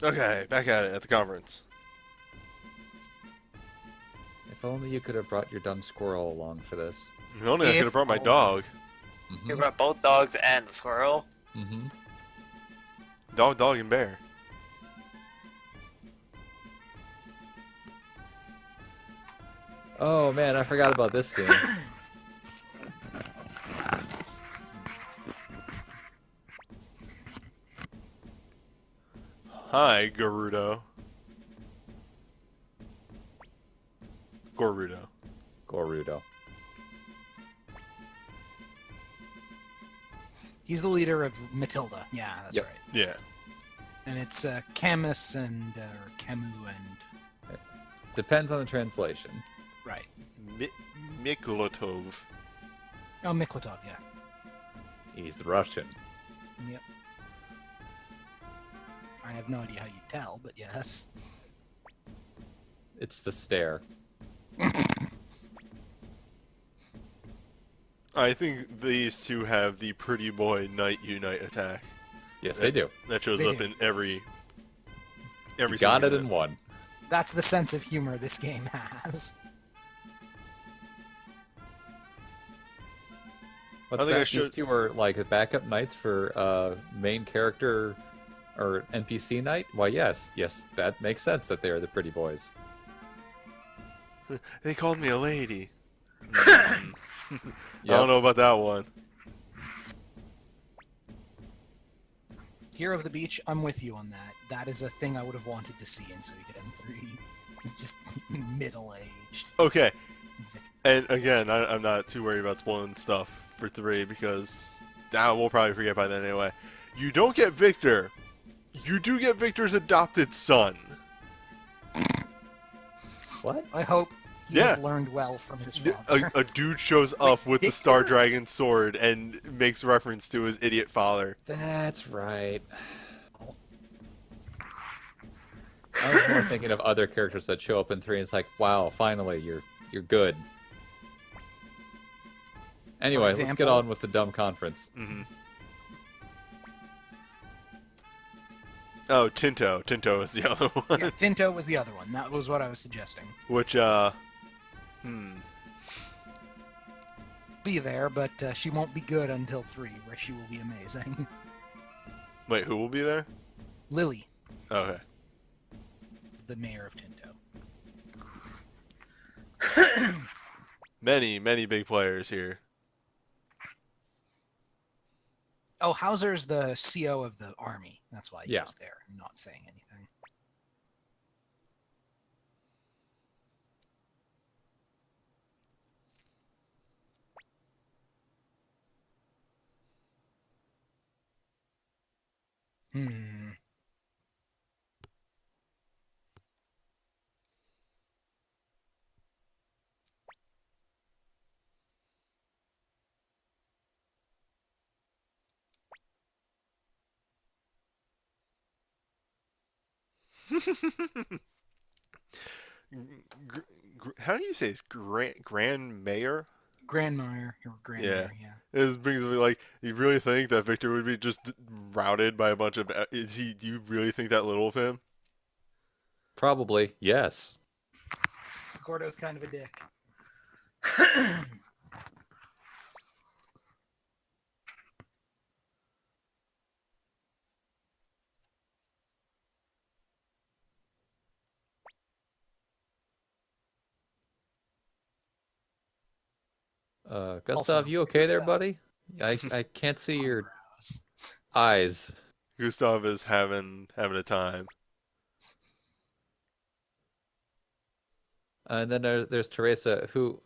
Okay, back at it at the conference. If only you could have brought your dumb squirrel along for this. If only I could have If brought my only. dog. You Mm-hmm. brought both dogs and the squirrel. Mm-hmm. Dog, and bear. Oh man, I forgot about this scene. Hi, Gerudo. Gorudo. Gorudo. He's the leader of Matilda. Yeah, that's Yep. right. Yeah. And it's Camus and or Camus and Depends on the translation. right. Miklotov. Oh, Miklatov. Yeah. He's Russian. Yep. I have no idea how you tell, but yes. It's the stare. I think these two have the pretty boy knight unite attack. Yes, they do. That shows They up do, in every You got single it in unit. one. That's the sense of humor this game has. What's I think I that? should- These two are like backup knights for main character or NPC knight? Why, yes. Yes, that makes sense that they are the pretty boys. They called me a lady. I Yep. don't know about that one. Hero of the Beach, I'm with you on that. That is a thing I would have wanted to see in Suikoden 3. It's just middle-aged. Okay, and again, I'm not too worried about spoiling stuff for 3 because we'll probably forget by then anyway. You don't get Victor. You do get Victor's adopted son. What? I hope he Yeah. has learned well from his father. A dude shows up with the Star Victor? Dragon sword and makes reference to his idiot father. That's right. I was more thinking of other characters that show up in 3 and it's like, wow, finally, you're good. Anyway, let's get example? on with the dumb conference. Mm-hmm. Oh, Tinto. Tinto is the other one. Yeah, Tinto was the other one. That was what I was suggesting. Which, Be there, but she won't be good until 3, where she will be amazing. Wait, who will be there? Lily, Okay. the mayor of Tinto. Many, many big players here. Oh, Hauser's the CO of the army. That's why he Yeah. was there, not saying anything. Hmm. How do you say it? Grand Mayor? Grandmire, or Grandmire, yeah. It brings me like, you really think that Victor would be just routed by a bunch of? Is he? Do you really think that little of him? Probably, yes. Gordo's kind of a dick. Gustav, Also, you okay there, Gustav. buddy? I can't see your Eyebrows. eyes. Gustav is having a time. And then there's Teresa, who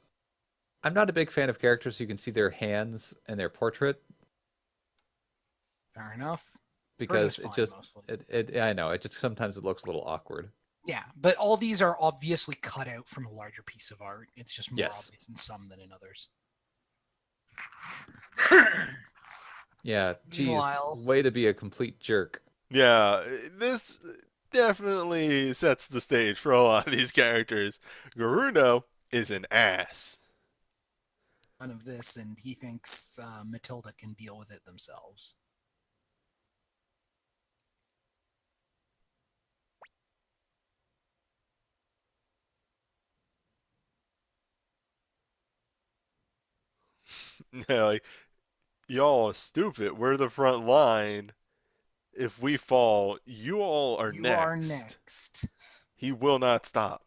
I'm not a big fan of characters. You can see their hands and their portrait Fair enough. because fine, it just mostly. I know it just sometimes it looks a little awkward. Yeah, but all these are obviously cut out from a larger piece of art. It's just more Yes. obvious in some than in others. Yeah, geez, Meanwhile- way to be a complete jerk. Yeah, this definitely sets the stage for a lot of these characters. Gerudo is an ass. None of this, and he thinks Matilda can deal with it themselves. Yeah, like, y'all are stupid. We're the front line. If we fall, you all are You next. are next. He will not stop.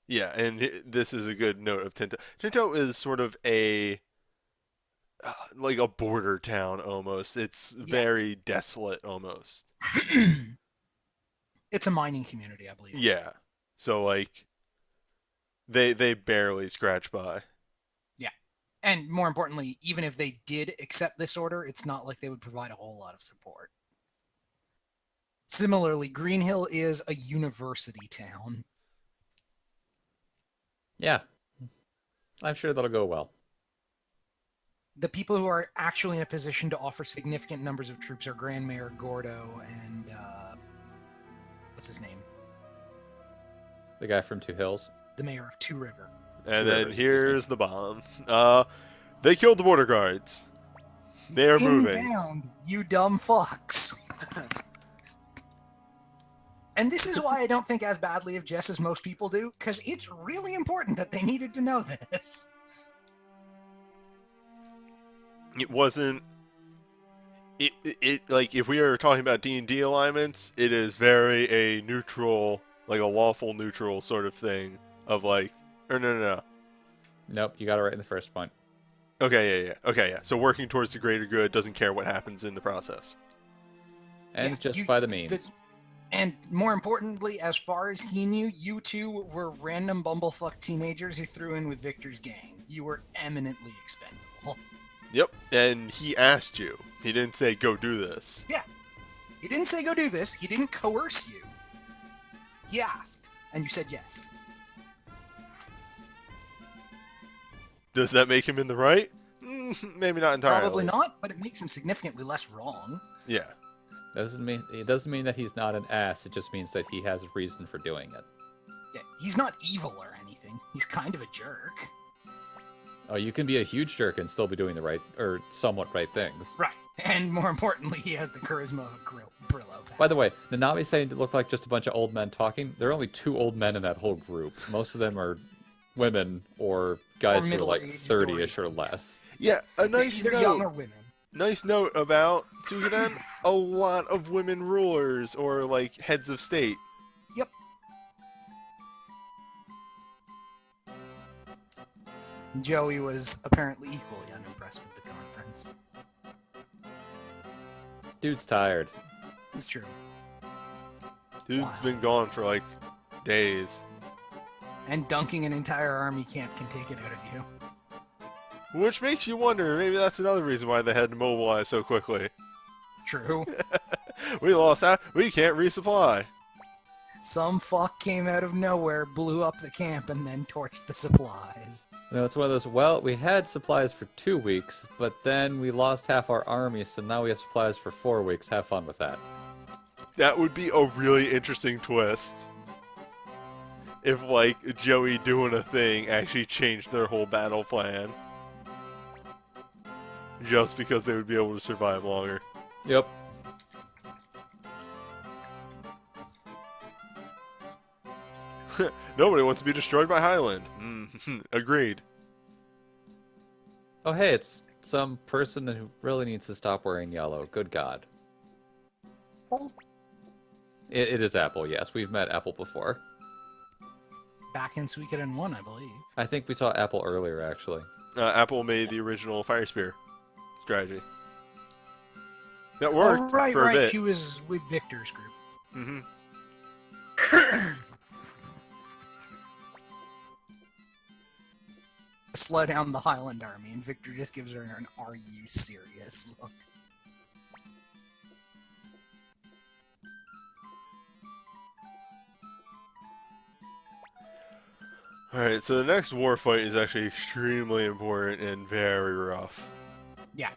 Yeah, and this is a good note of Tinto. Tinto is sort of like a border town almost. It's Yeah. very desolate almost. It's a mining community, I believe. Yeah. So like they barely scratch by. Yeah. And more importantly, even if they did accept this order, it's not like they would provide a whole lot of support. Similarly, Green Hill is a university town. Yeah. I'm sure that'll go well. The people who are actually in a position to offer significant numbers of troops are Grand Mayor Gordo and what's his name? The guy from Two Hills. The mayor of Two River. And Two then Rivers, excuse me. here's the bomb. They killed the border guards. They are moving. Inbound, you dumb fucks. And this is why I don't think as badly of Jess as most people do, because it's really important that they needed to know this. It wasn't. It like if we are talking about D&D alignments, it is very a neutral, like a lawful neutral sort of thing of like, or no. Nope, you got it right in the first point. Okay, yeah. Okay, yeah. So working towards the greater good doesn't care what happens in the process. Ends Yeah, justify the means. And more importantly, as far as he knew, you two were random bumblefuck teenagers who threw in with Victor's gang. You were eminently expendable. Yep, and he asked you. He didn't say go do this. Yeah. He didn't say go do this. He didn't coerce you. He asked, and you said yes. Does that make him in the right? Maybe not entirely. Probably not, but it makes him significantly less wrong. Yeah. It doesn't mean that he's not an ass. It just means that he has a reason for doing it. Yeah, he's not evil or anything. He's kind of a jerk. Oh, you can be a huge jerk and still be doing the right or somewhat right things. Right. And more importantly, he has the charisma of a Brillo. By the way, Nanami's saying to look like just a bunch of old men talking. There are only 2 old men in that whole group. Most of them are women or guys who are like middle-aged 30-ish or Dorian. less. Yeah, a nice Either young or note. women. Nice note about Suikoden. A lot of women rulers or like heads of state. Yep. Joey was apparently equally unimpressed with the conference. Dude's tired. It's true. Dude's Wow. been gone for like days. And dunking an entire army camp can take it out of you. Which makes you wonder, maybe that's another reason why they had to mobilize so quickly. True. We lost that. We can't resupply. Some fuck came out of nowhere, blew up the camp, and then torched the supplies. You know, it's one of those, well, we had supplies for 2 weeks, but then we lost half our army, so now we have supplies for 4 weeks. Have fun with that. That would be a really interesting twist. If, like, Joey doing a thing actually changed their whole battle plan. Just because they would be able to survive longer. Yep. Nobody wants to be destroyed by Highland. Agreed. Oh, hey, it's some person who really needs to stop wearing yellow. Good God. It is Apple, yes. We've met Apple before. Back in Suikoden 1, I believe. I think we saw Apple earlier, actually. Apple made the original Fire Spear strategy. That worked right, for a bit. He was with Victor's group. Mm-hmm. Slow down the Highland army, and Victor just gives her an "Are you serious?" look. Alright, so the next war fight is actually extremely important and very rough. Yeah,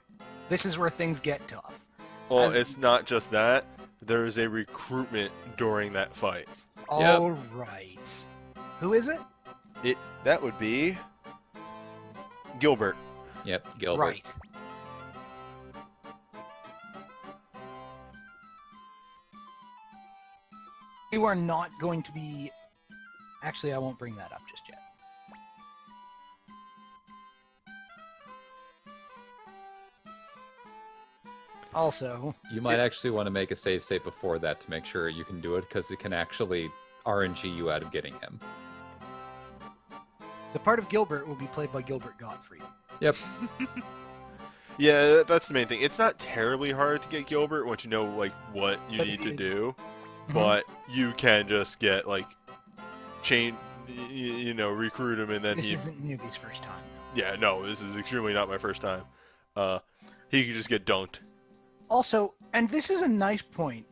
this is where things get tough. Well, As- it's not just that. There is a recruitment during that fight. All right. Who is it? That would be Gilbert. Yep, Gilbert. Right. You are not going to be... Actually, I won't bring that up just yet. Also... You might actually want to make a save state before that to make sure you can do it, because it can actually RNG you out of getting him. The part of Gilbert will be played by Gilbert Gottfried. Yep. Yeah, that's the main thing. It's not terribly hard to get Gilbert once you know like what you But need to it- do, Mhm. but you can just get like recruit him and then This he. isn't Newbie's first time. Yeah, no, this is extremely not my first time. He could just get dunked. Also, and this is a nice point,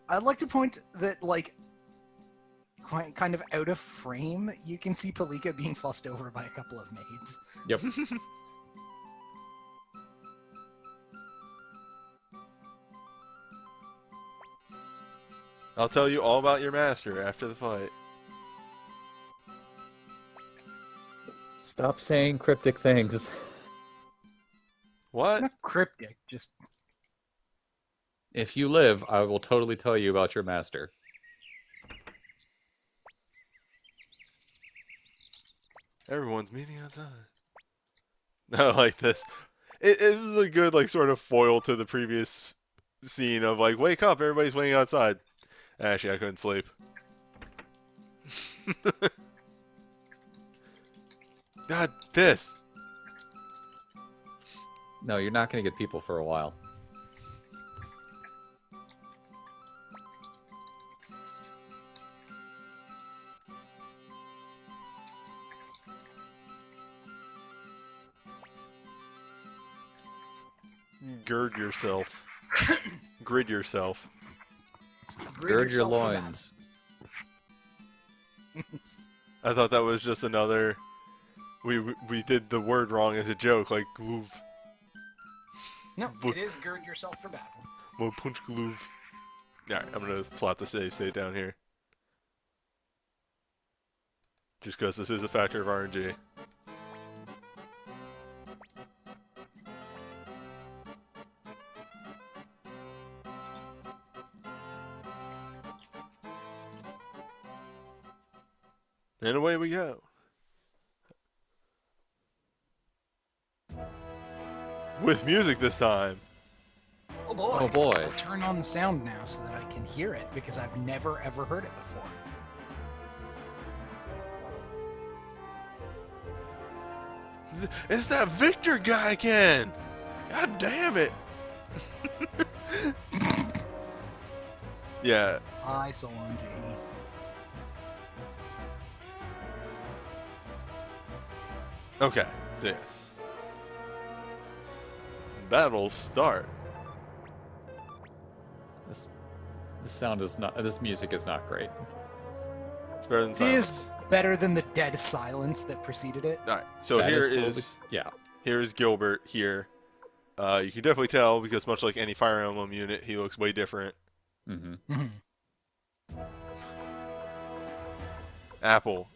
I'd like to point that, like, quite kind of out of frame, you can see Palika being fussed over by a couple of maids. Yep. I'll tell you all about your master after the fight. Stop saying cryptic things. What? Not cryptic, just... If you live, I will totally tell you about your master. Everyone's meeting outside. I like this. It is a good like sort of foil to the previous scene of like, wake up, everybody's waiting outside. Actually, I couldn't sleep. God, pissed. No, you're not going to get people for a while. Gird yourself. Grid yourself. Gird your yourself for loins. that. I thought that was just another. We did the word wrong as a joke, like glove. No, it is gird yourself for battle. Well, punch glove. Alright, I'm gonna slap the save state down here. Just because this is a factor of RNG. And away we go. With music this time. Oh boy. Oh boy. I'll turn on the sound now so that I can hear it, because I've never ever heard it before. It's that Victor guy again! God damn it! Yeah, Hi, Solange. okay, yes. Battle start. This sound is not. This music is not great. It's better than It is silence. better than the dead silence that preceded it. Alright, so That here totally- is yeah. here's Gilbert here. You can definitely tell because much like any Fire Emblem unit, he looks way different. Hmm. Mhm. Apple,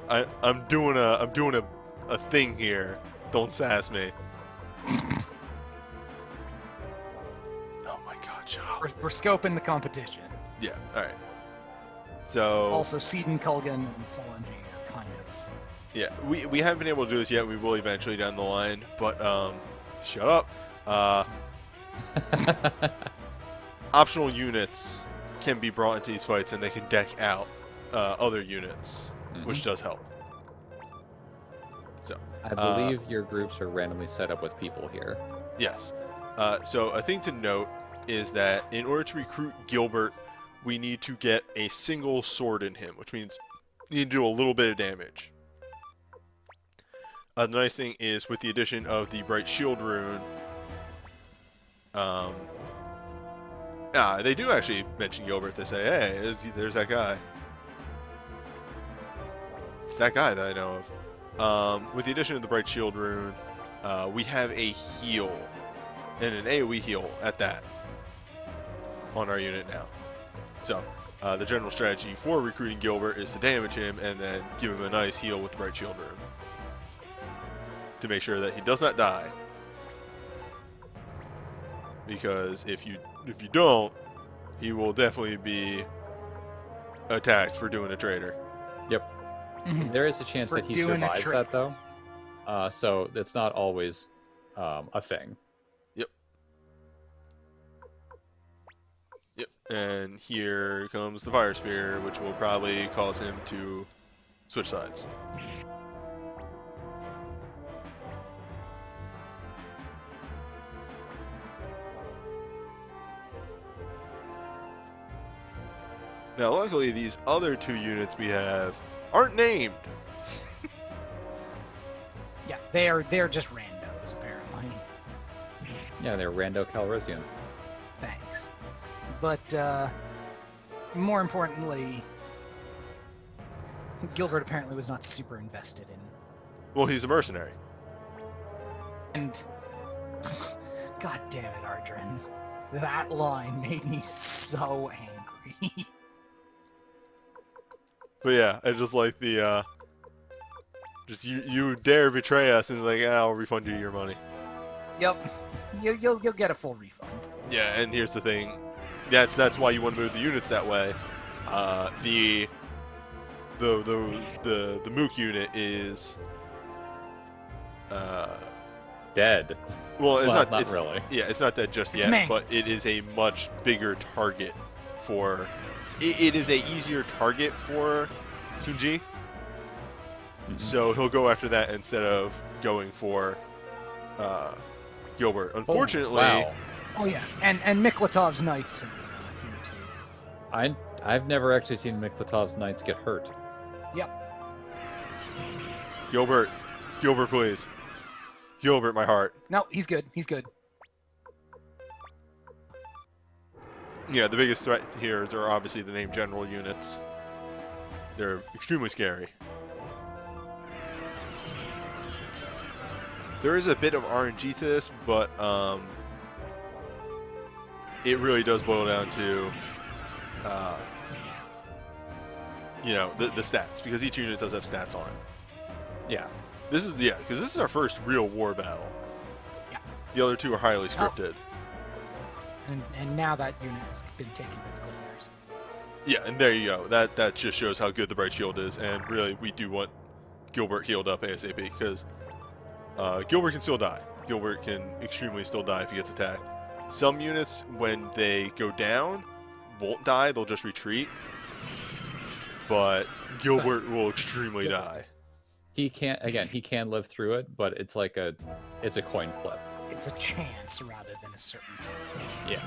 I'm doing a thing here. Don't sass me. Oh my god, shut up. We're scoping the competition. Yeah, alright. So Also, Seeden, Kulgan, and Solange are kind of... yeah, we haven't been able to do this yet. We will eventually down the line, but shut up. Optional units can be brought into these fights, and they can deck out other units, which does help. So I believe your groups are randomly set up with people here. yes. So a thing to note is that in order to recruit Gilbert, we need to get a single sword in him, which means you need to do a little bit of damage. The nice thing is with the addition of the Bright Shield rune, they do actually mention Gilbert. They say, hey, there's that guy. It's that guy that I know of. With the addition of the Bright Shield rune, we have a heal, and an AoE heal at that, on our unit now. So, the general strategy for recruiting Gilbert is to damage him and then give him a nice heal with the Bright Shield rune. To make sure that he does not die. Because if you don't, he will definitely be attacked for doing a traitor. Yep. There is a chance For that he doing a survives that though. So it's not always a thing. Yep. And here comes the fire spear, which will probably cause him to switch sides. Now, luckily, these other 2 units we have aren't named. Yeah, they're just randos apparently. Yeah, they're Rando Calrissian. Thanks. But more importantly, Gilbert apparently was not super invested in. Well, he's a mercenary. And God damn it, Ardrin. That line made me so angry. But yeah, I just like the, just you dare betray us, and like, I'll refund you your money. Yep. You'll get a full refund. Yeah, and here's the thing. That's why you want to move the units that way. The Mook unit is Dead. well, it's Well, not it's really. really. Yeah, it's not dead just It's yet, mangled. but it is a much bigger target for. It is a easier target for Sunji, so he'll go after that instead of going for Gilbert. Unfortunately, wow. Oh yeah, and Miklatov's knights are here too. I've never actually seen Miklatov's knights get hurt. Yep. Gilbert, please. Gilbert, my heart. No, he's good. He's good. Yeah, the biggest threat here are obviously the named general units. They're extremely scary. There is a bit of RNG to this, but it really does boil down to, the stats, because each unit does have stats on it. Yeah. Because this is our first real war battle. Yeah. The other 2 are highly scripted. And now that unit has been taken with the Gleaners. Yeah, and there you go. That just shows how good the Bright Shield is, and really, we do want Gilbert healed up ASAP, because Gilbert can still die. Gilbert can extremely still die if he gets attacked. Some units, when they go down, won't die, they'll just retreat. But Gilbert will extremely die. He can live through it, but it's like it's a coin flip. It's a chance rather than a certainty. Yeah.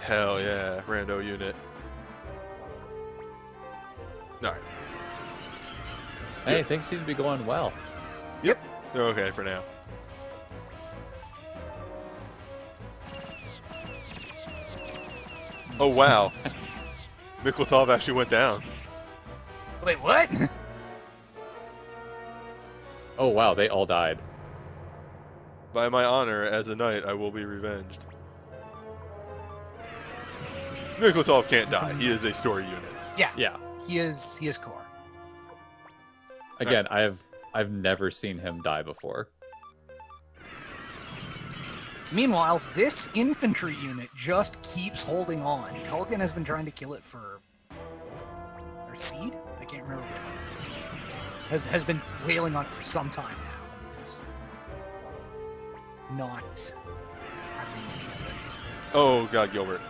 Hell yeah, rando unit. Alright. Hey, things seem to be going well. Yep, they're okay for now. Oh wow. Miklatov actually went down. Wait, what? Oh wow, they all died. By my honor as a knight, I will be revenged. Miklatov can't die. He is a story unit. Yeah. He is core. Again, I've never seen him die before. Meanwhile, this infantry unit just keeps holding on. Kulgan has been trying to kill it for... Or Seed? I can't remember which one it is. Has been wailing on it for some time now. And is not having any of it. Oh god, Gilbert.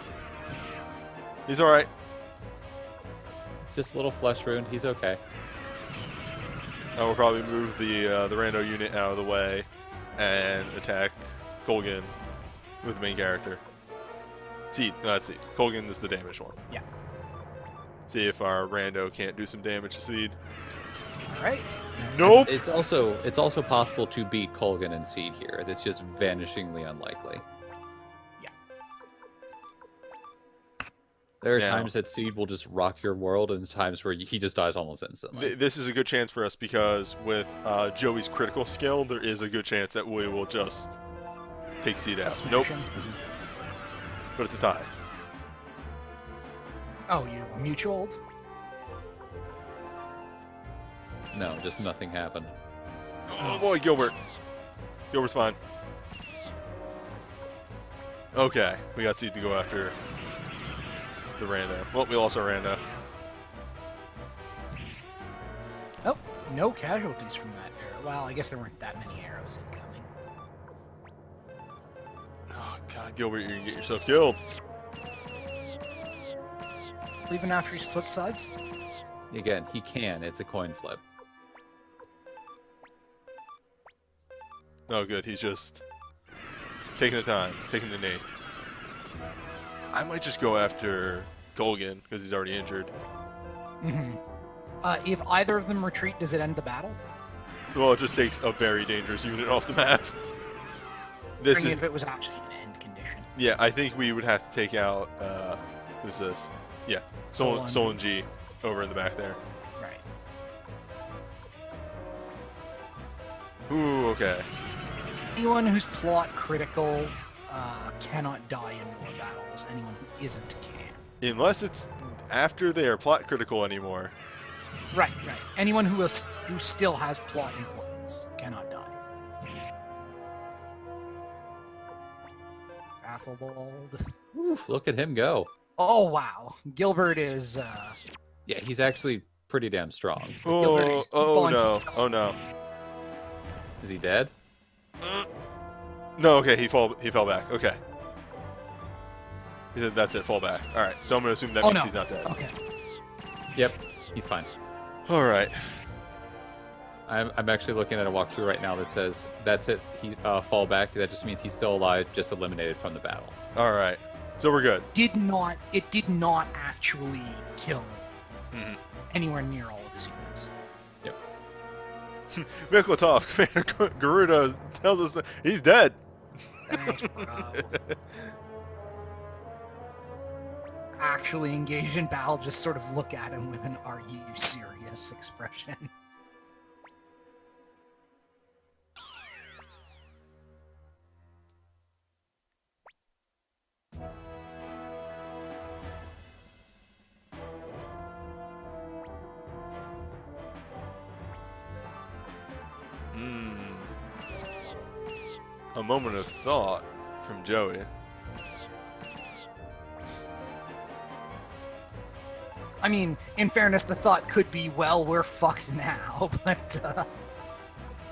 He's alright. It's just a little flesh wound. He's okay. I will probably move the rando unit out of the way and attack Colgan with the main character. Seed, no, that's Seed. Colgan is the damaged one. Yeah. See if our rando can't do some damage to Seed. Alright. Nope. It's also possible to beat Colgan and Seed here. It's just vanishingly unlikely. Yeah. There are Now- times that Seed will just rock your world, and times where he just dies almost instantly. This is a good chance for us because with Joey's critical skill, there is a good chance that we will just take Seed out. Smash Nope, him. but it's a tie. Oh, you mutualed? No, just nothing happened. Oh boy, Gilbert. Gilbert's fine. Okay, we got Seed to go after. the rando. Well, we lost our rando. Oh, no casualties from that arrow. Well, I guess there weren't that many arrows incoming. Oh God, Gilbert, you're gonna get yourself killed. Even after he's flipped sides? Again, he can. It's a coin flip. Oh, good. He's just taking the time, taking the knee. I might just go after Golgan because he's already injured. Mm-hmm. If either of them retreat, does it end the battle? Well, it just takes a very dangerous unit off the map. This Wondering is, if it was actually an end condition. yeah, I think we would have to take out, who's this? Yeah, Solon G over in the back there. Right. Ooh, okay. Anyone who's plot critical cannot die in war battles. Anyone who isn't can. Unless it's after they are plot critical anymore. Right. Anyone who still has plot importance cannot die. Athelbald. Oof, look at him go. Oh wow, Gilbert is. Yeah, he's actually pretty damn strong. Oh no. Is he dead? No, okay, he fell back. Okay. He said that's it, fall back. Alright, so I'm gonna assume that means he's not dead. Okay. Yep, he's fine. Alright. I'm actually looking at a walkthrough right now that says that's it. He fall back. That just means he's still alive, just eliminated from the battle. Alright. So we're good. It did not actually kill Mhm. anywhere near all of his units. Yep. Miklatov, Commander Garuda tells us that he's dead. Thanks, bro. Actually engaged in battle, just sort of look at him with an "Are you serious?" expression. A moment of thought from Joey. I mean, in fairness, the thought could be, well, we're fucked now, but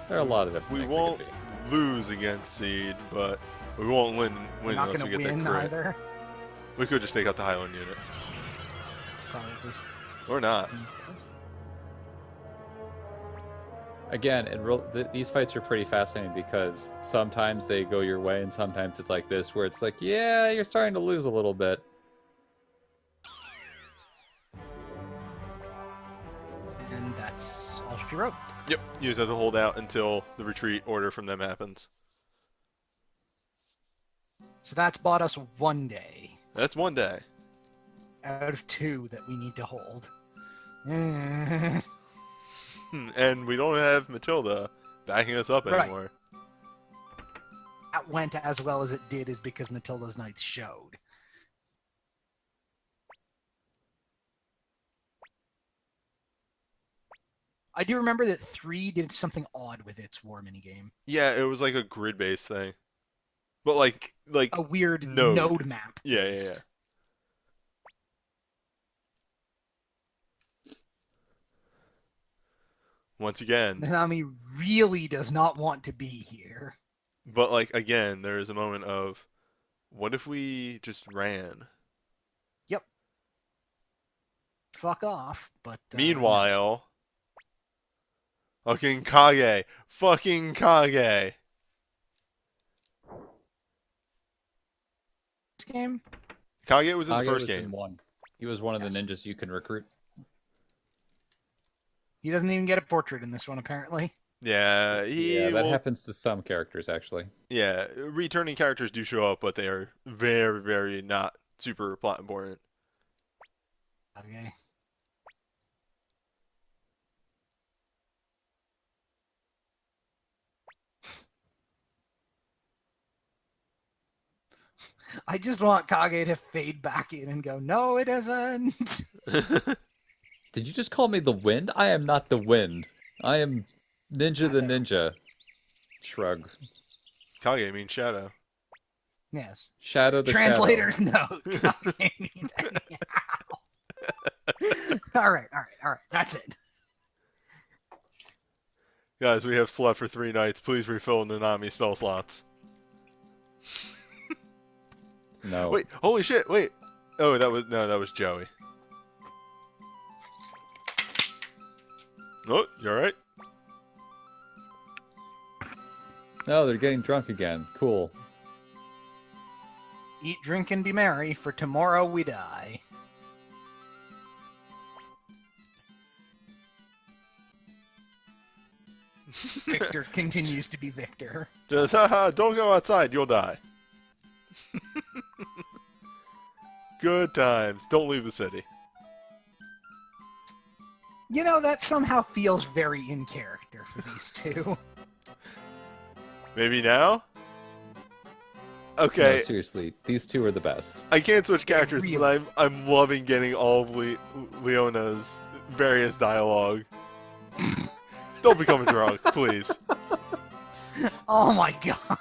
There are a lot of different We things won't it could be. lose against Seed, but we won't win we're not unless going we to get win that crit. either. We could just take out the Highland unit. Probably. Or not. Seems better. Again, these fights are pretty fascinating because sometimes they go your way and sometimes it's like this where it's like, yeah, you're starting to lose a little bit. And that's all she wrote. Yep, you just have to hold out until the retreat order from them happens. So that's bought us one day That's one day. out of 2 that we need to hold. And we don't have Matilda backing us up Right. anymore. That went as well as it did is because Matilda's Knights showed. I do remember that 3 did something odd with its war minigame. Yeah, it was like a grid-based thing. But like A weird Node. node map. Yeah. based. Once again, Nanami really does not want to be here. but like again, there is a moment of, what if we just ran? Yep. Fuck off, but... Meanwhile, fucking Kage. This game? Kage was in Kage the first was in game. 1. He was one of Yes. the ninjas you can recruit. He doesn't even get a portrait in this one, apparently. Yeah, Yeah, that happens to some characters actually. Yeah, returning characters do show up, but they are very, very not super plot important. Okay. I just want Kage to fade back in and go, no, it isn't. Did you just call me the wind? I am not the wind. I am Ninja the Ninja. Shrug. Kage means shadow. Yes. Shadow the Translator's note. Kage means All right. That's it. Guys, we have slept for 3 nights. Please refill Nanami spell slots. No. Wait, holy shit, wait. Oh, that was Joey. Oh, you alright? No, they're getting drunk again. Cool. Eat, drink, and be merry, for tomorrow we die. Victor continues to be Victor. Just, haha, don't go outside, you'll die. Good times. Don't leave the city. You know, that somehow feels very in character for these two. Maybe now? No, Okay, seriously, these two are the best. I can't switch characters, really- but I'm loving getting all of Leona's various dialogue. Don't become a drunk, please. Oh my god.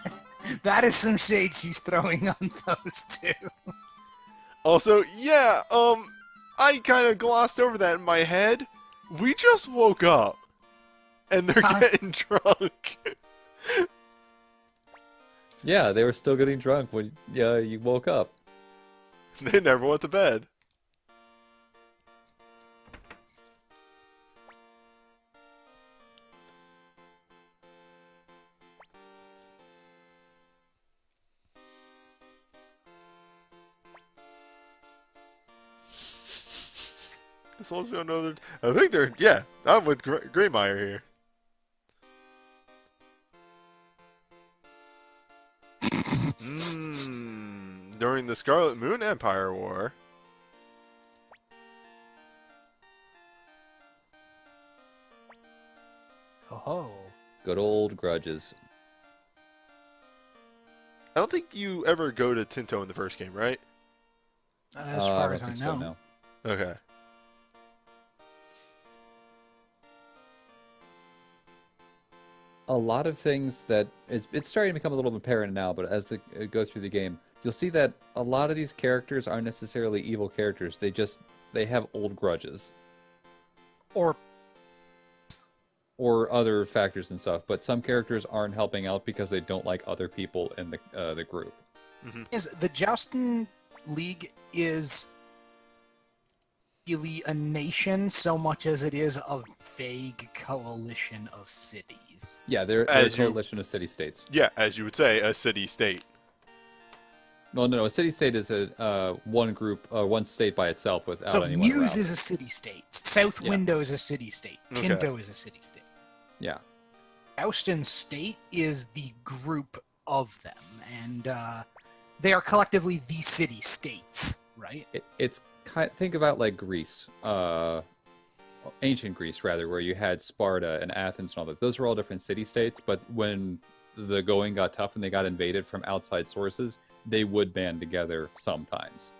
That is some shade she's throwing on those two. Also, yeah, I kind of glossed over that in my head. We just woke up, and they're Huh? getting drunk. Yeah, they were still getting drunk when you woke up. They never went to bed. As long as we don't know I think they're, yeah, I'm with Greymeyer here. During the Scarlet Moon Empire War. Oh. Good old grudges. I don't think you ever go to Tinto in the first game, right? As I far don't as I think know. so, no. Okay. A lot of things that it's starting to become a little apparent now, but as it goes through the game, you'll see that a lot of these characters aren't necessarily evil characters. They have old grudges Or or other factors and stuff. But some characters aren't helping out because they don't like other people in the group. is the Joustin League is really a nation so much as it is a vague coalition of cities. Yeah, they're a As you- coalition of city-states. Yeah, as you would say, a city-state. Well, no, a city-state is a one group, one state by itself without So anyone Muse around. is a city-state. South Yeah. Window is a city-state. Okay. Tinto is a city-state. Yeah. Joustin State is the group of them, and they are collectively the city-states, right? It's think about like Greece, ancient Greece rather, where you had Sparta and Athens and all that. Those were all different city-states, but when the going got tough and they got invaded from outside sources, they would band together sometimes.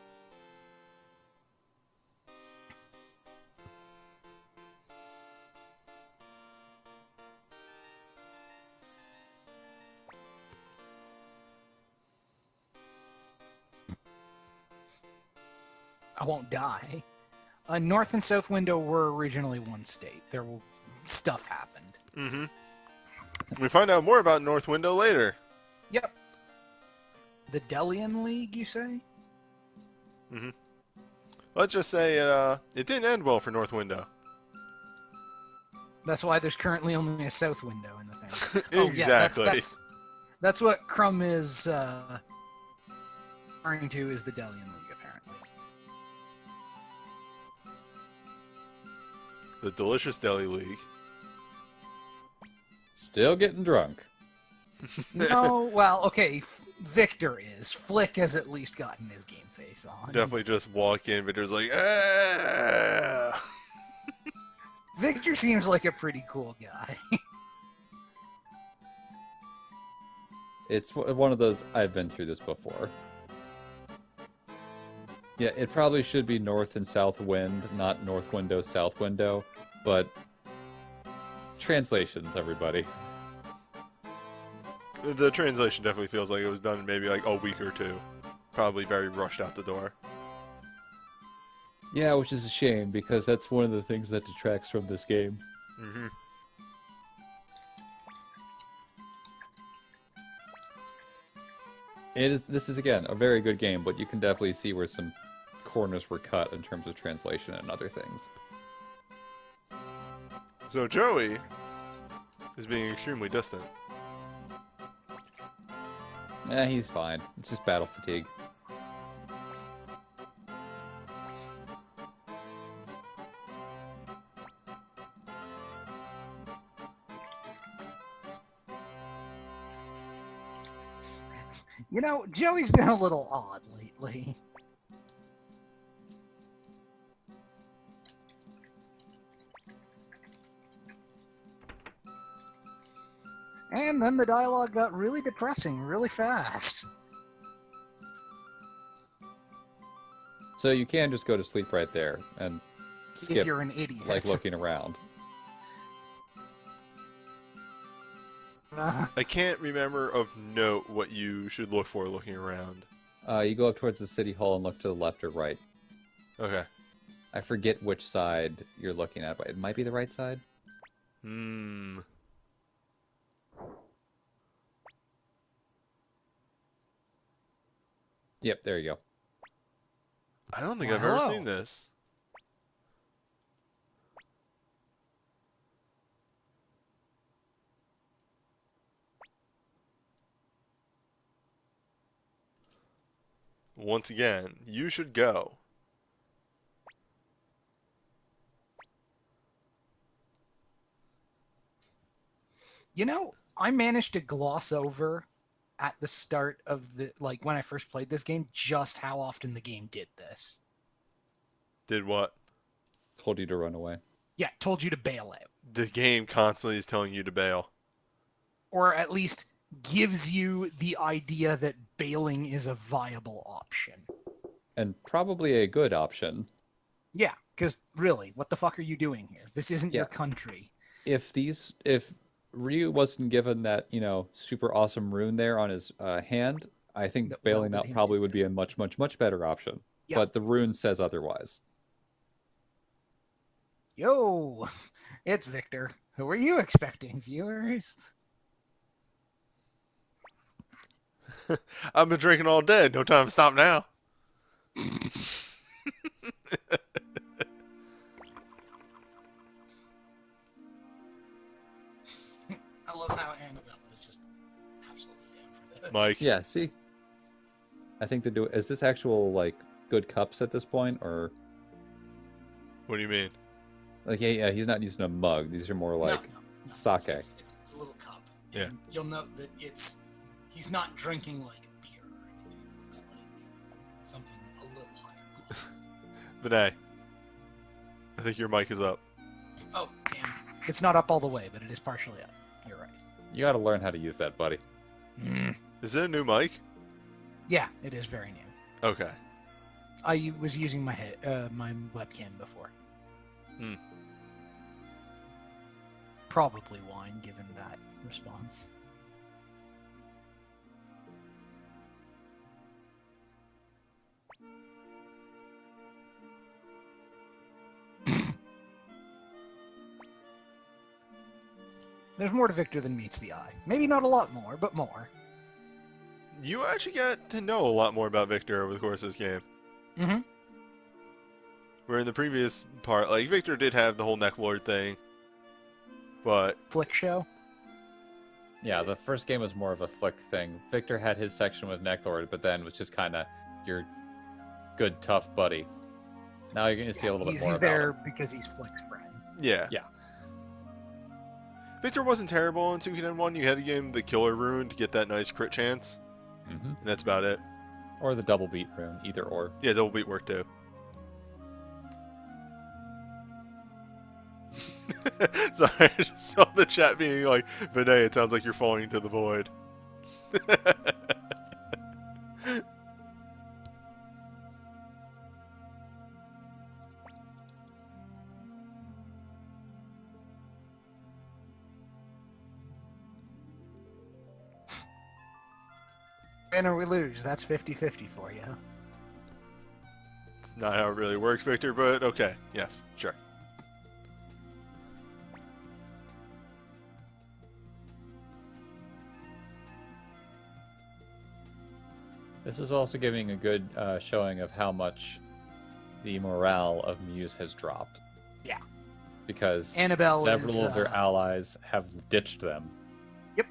I won't die. North and South Window were originally one state. Stuff happened. Mm-hmm. We find out more about North Window later. Yep. The Delian League, you say? Mm-hmm. Let's just say it didn't end well for North Window. That's why there's currently only a South Window in the thing. Exactly. Oh, yeah, that's what Crumb is referring to is the Delian League, apparently. The Delicious Deli League. Still getting drunk. No, well, okay, Victor is. Flick has at least gotten his game face on. Definitely just walk in, Victor's like, ah! Victor seems like a pretty cool guy. It's one of those, I've been through this before. Yeah, it probably should be North and South Wind, not North Window, South Window, but translations, everybody. The translation definitely feels like it was done in maybe like a week or two. Probably very rushed out the door. Yeah, which is a shame because that's one of the things that detracts from this game. Mm-hmm. This is again a very good game, but you can definitely see where some corners were cut in terms of translation and other things. So Joey is being extremely distant. He's fine. It's just battle fatigue. You know, Joey's been a little odd lately. And then the dialogue got really depressing really fast. So you can just go to sleep right there and skip, If you're an idiot. like looking around. I can't remember of note what you should look for looking around. You go up towards the city hall and look to the left or right. Okay. I forget which side you're looking at, but it might be the right side. Hmm. Yep, there you go. I don't think Well, I've ever hello. seen this. Once again, you should go. You know, I managed to gloss over at the start of the, like, when I first played this game, just how often the game did this. Did what? Told you to run away. Yeah, told you to bail out. The game constantly is telling you to bail. Or at least gives you the idea that bailing is a viable option. And probably a good option. Yeah, because really, what the fuck are you doing here? This isn't your Yeah. country. If Ryu wasn't given that, super awesome rune there on his hand, I think That bailing welded out him probably to would be a much, much, much better option. Yeah. But the rune says otherwise. Yo, it's Victor. Who are you expecting, viewers? I've been drinking all day. No time to stop now. I love how Annabelle is just absolutely down for this. Mike. Yeah, see? I think to do is this actual good cups at this point, or What do you mean? yeah, he's not using a mug. These are more like no, sake. It's a little cup. Yeah. And you'll note that he's not drinking like beer or anything. It looks like something a little higher class. Vinay. I think your mic is up. Oh, damn. It's not up all the way, but it is partially up. You're right. You got to learn how to use that, buddy. Is it a new mic? Yeah, it is very new. Okay. I was using my my webcam before. Hmm. Probably wine, given that response. There's more to Victor than meets the eye. Maybe not a lot more, but more. You actually get to know a lot more about Victor over the course of this game. Mm-hmm. Where in the previous part, Victor did have the whole Necklord thing. But, Flick show. Yeah, the first game was more of a flick thing. Victor had his section with Necklord, but then was just kind of your good, tough buddy. Now you're going to see a little bit more He's about there him. because he's Flick's friend. yeah. Yeah. Victor wasn't terrible in Suikoden 1. You had to give him the killer rune to get that nice crit chance. Mm-hmm. And that's about it. Or the double beat rune, either or. Yeah, double beat worked too. Sorry, I just saw the chat being like, Vinay, it sounds like you're falling into the void. Win or we lose. That's 50-50 for you. not how it really works, Victor, but okay. Yes, sure. This is also giving a good showing of how much the morale of Muse has dropped. Yeah. Because Annabelle several is, of their allies have ditched them. Yep.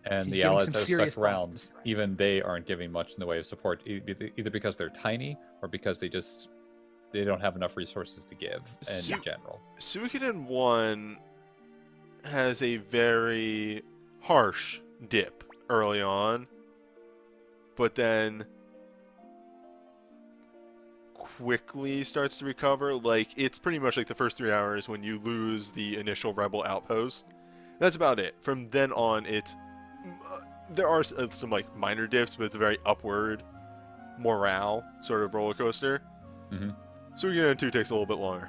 And She's the getting allies some that have serious stuck around, losses, right? even they aren't giving much in the way of support, either because they're tiny or because they don't have enough resources to give in general. Suikoden 1 has a very harsh dip early on, but then quickly starts to recover. Like, it's pretty much like the first 3 hours when you lose the initial rebel outpost. That's about it. From then on, it's there are some like minor dips, but it's a very upward morale sort of roller coaster. Mm-hmm. Suikoden 2 takes a little bit longer.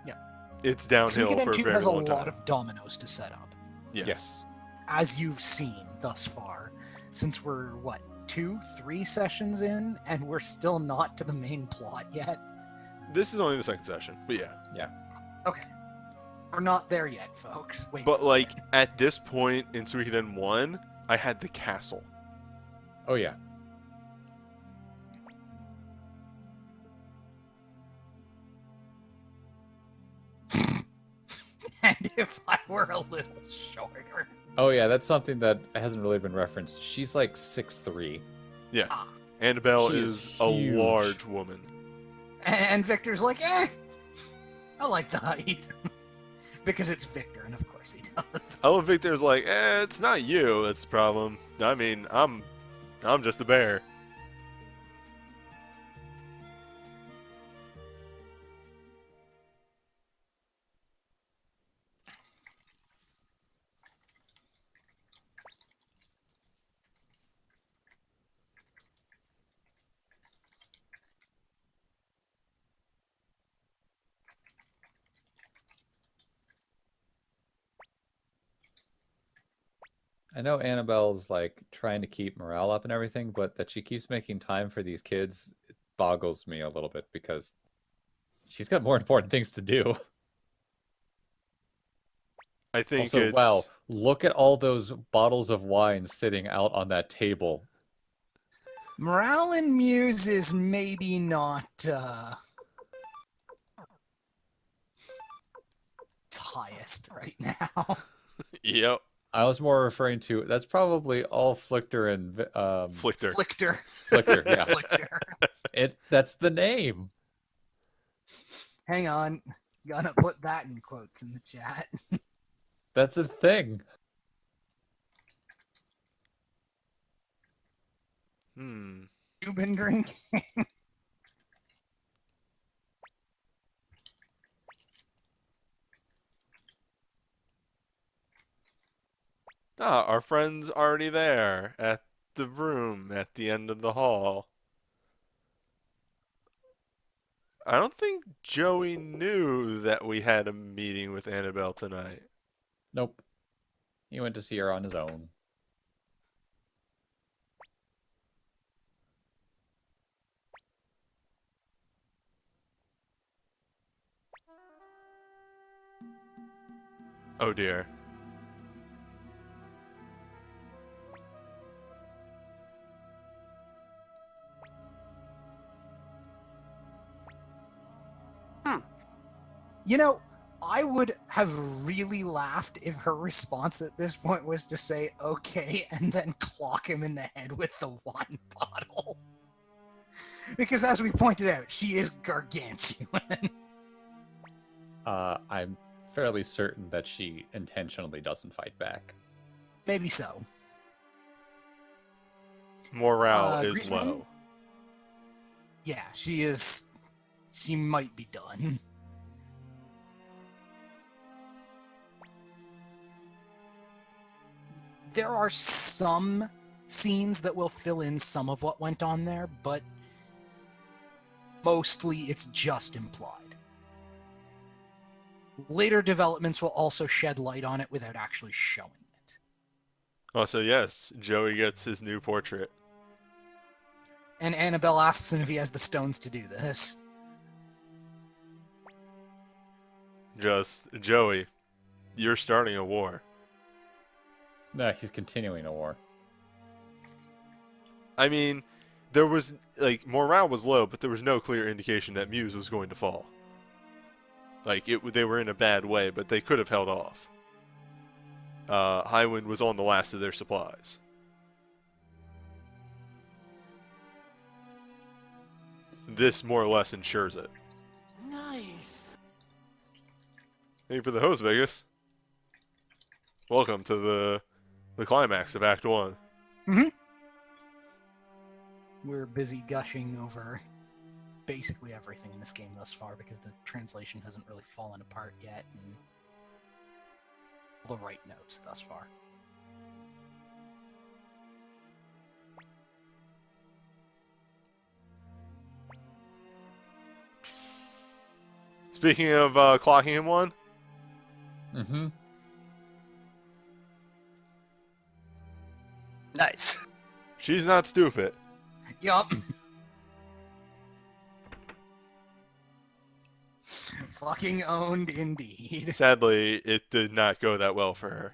Yeah. It's downhill Suikoden for a 2 very has a long time. lot of dominoes to set up, Yes. as you've seen thus far, since we're, what, 2-3 sessions in, and we're still not to the main plot yet? This is only the second session, but yeah. Yeah. Okay. We're not there yet, folks. Wait But for like, it. at this point in Suikoden 1, I had the castle. Oh, yeah. And if I were a little shorter. Oh, yeah, that's something that hasn't really been referenced. She's like 6'3". Yeah. Ah. Annabelle She is is a huge. large woman. And Victor's like, I like the height. Because it's Victor, and of course he does. I love Victor's like, it's not you that's the problem. I mean, I'm just a bear. I know Annabelle's like trying to keep morale up and everything, but that she keeps making time for these kids it boggles me a little bit because she's got more important things to do. I think Also, it's... wow, look at all those bottles of wine sitting out on that table. Morale in Muse is maybe not its highest right now. Yep. I was more referring to that's probably all Flichter and Flichter. Flicker. Flicker. Yeah, Flicker. that's the name. Hang on. Gonna put that in quotes in the chat. That's a thing. You've been drinking. Ah, our friend's already there at the room at the end of the hall. I don't think Joey knew that we had a meeting with Annabelle tonight. Nope. He went to see her on his own. Oh dear. You know, I would have really laughed if her response at this point was to say, okay, and then clock him in the head with the wine bottle. Because as we pointed out, she is gargantuan. I'm fairly certain that she intentionally doesn't fight back. Maybe so. Morale is Griezmann? low. Yeah, she is. She might be done. There are some scenes that will fill in some of what went on there, but mostly it's just implied. Later developments will also shed light on it without actually showing it. Also, yes, Joey gets his new portrait. And Annabelle asks him if he has the stones to do this. Just, Joey, you're starting a war. No, he's continuing a war. I mean, there was, like, morale was low, but there was no clear indication that Muse was going to fall. Like, they were in a bad way, but they could have held off. Highwind was on the last of their supplies. This more or less ensures it. Nice. Thank you for the host, Vegas. Welcome to the climax of Act 1. Mm-hmm. We're busy gushing over basically everything in this game thus far because the translation hasn't really fallen apart yet, and all the right notes thus far. Speaking of clocking him one, Mm-hmm. Nice. she's not stupid. Yup. Fucking owned indeed. Sadly, it did not go that well for her.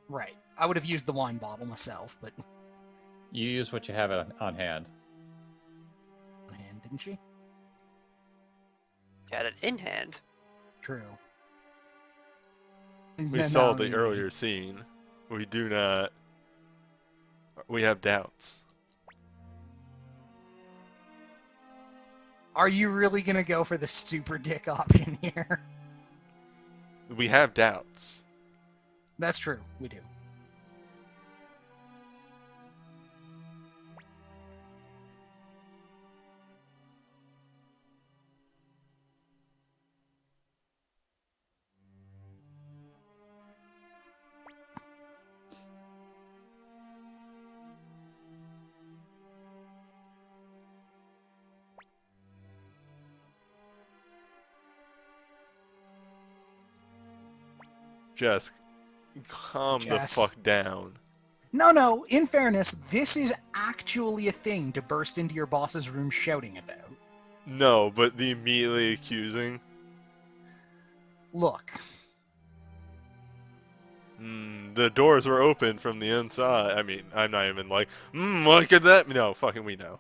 Right. I would have used the wine bottle myself, but You use what you have on hand. on hand, didn't she? Got it in hand. True. We saw the earlier scene. We do not... We have doubts. Are you really gonna go for the super dick option here? We have doubts. That's true. We do. Jess, calm Jess. the fuck down. No. In fairness, this is actually a thing to burst into your boss's room shouting about. No, but the immediately accusing... Look. The doors were open from the inside. I mean, I'm not even like, look at that. No, fucking we know.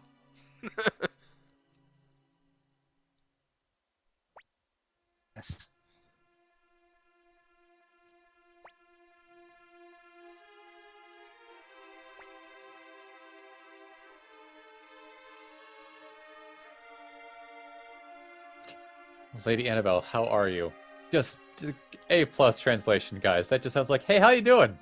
Yes. Lady Annabelle, how are you? Just A+ translation, guys. That just sounds like, hey, how you doing?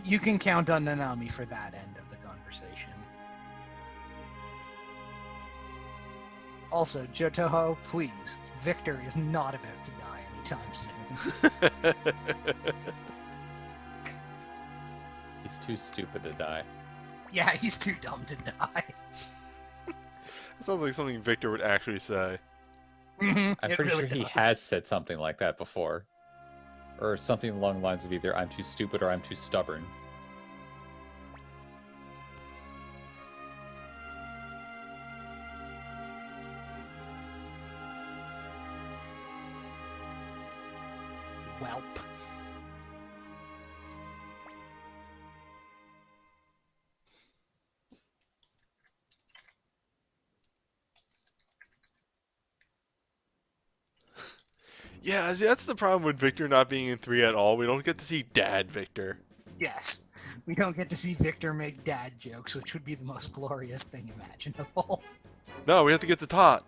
You can count on Nanami for that end of the conversation. Also, Jotoho, please, Victor is not about to die anytime soon. He's too stupid to die. Yeah, he's too dumb to die. That sounds like something Victor would actually say. I'm It pretty really sure he does. has said something like that before. Or something along the lines of either I'm too stupid or I'm too stubborn. Welp. Yeah, see, that's the problem with Victor not being in 3 at all. We don't get to see Dad Victor. Yes, we don't get to see Victor make dad jokes, which would be the most glorious thing imaginable. No, we have to get the tot.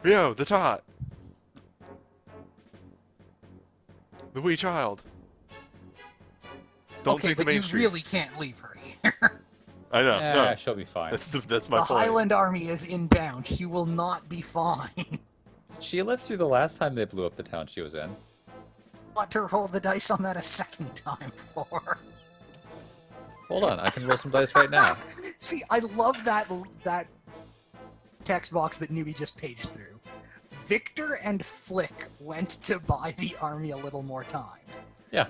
Rio, the tot. The wee child. Don't Okay, take the but main you streets. really can't leave her here. I know. Yeah, No, she'll be fine. that's my The point. Highland Army is inbound. She will not be fine. She lived through the last time they blew up the town she was in. Want to roll the dice on that a second time for? Hold on, I can roll some dice right now. See, I love that text box that Newbie just paged through. Victor and Flick went to buy the army a little more time. Yeah.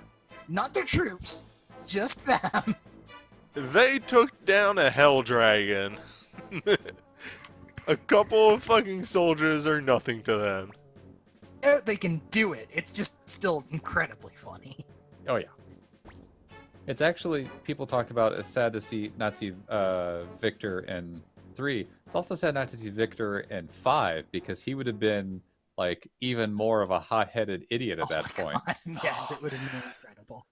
Not their troops, just them. They took down a hell dragon. A couple of fucking soldiers are nothing to them. They can do it. It's just still incredibly funny. Oh yeah. It's actually, people talk about it's sad to see not see Victor in 3. It's also sad not to see Victor in 5 because he would have been like even more of a hot-headed idiot at that point. God, yes, it would have been incredible.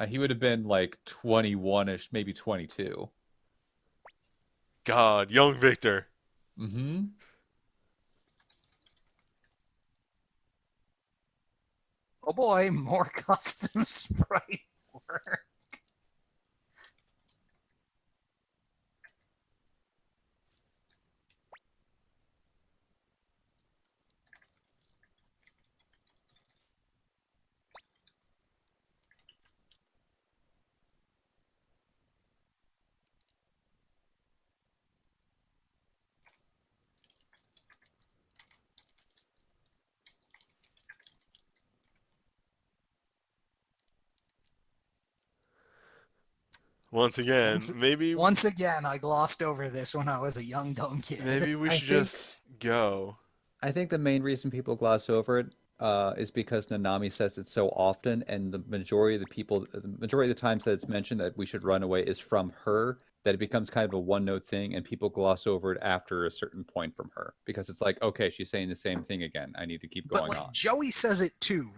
He would have been like 21ish, maybe 22. God, young Victor. Mm-hmm. Oh boy, more custom sprite work. Once again, maybe Once again, I glossed over this when I was a young, dumb kid. maybe we I should think- just go. I think the main reason people gloss over it is because Nanami says it so often, and the majority of the times that it's mentioned that we should run away is from her, that it becomes kind of a one-note thing, and people gloss over it after a certain point from her because it's like, okay, she's saying the same thing again. I need to keep But going like on. Joey says it too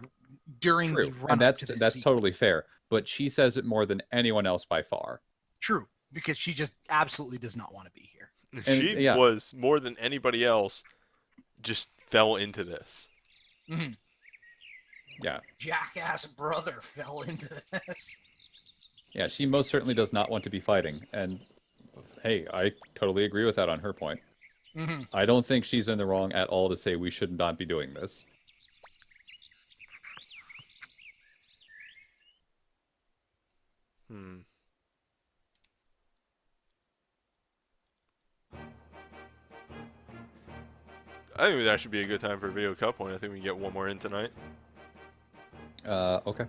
during True, the run and that's to this totally sequence. fair. But she says it more than anyone else by far. True, because she just absolutely does not want to be here. And, She yeah. was more than anybody else. Just fell into this. Mhm. Yeah, Jackass brother fell into this. yeah, she most certainly does not want to be fighting, and hey, I totally agree with that on her point. Mhm. I don't think she's in the wrong at all to say we should not be doing this. Hmm. I think that should be a good time for a video cut point. I think we can get one more in tonight. Okay.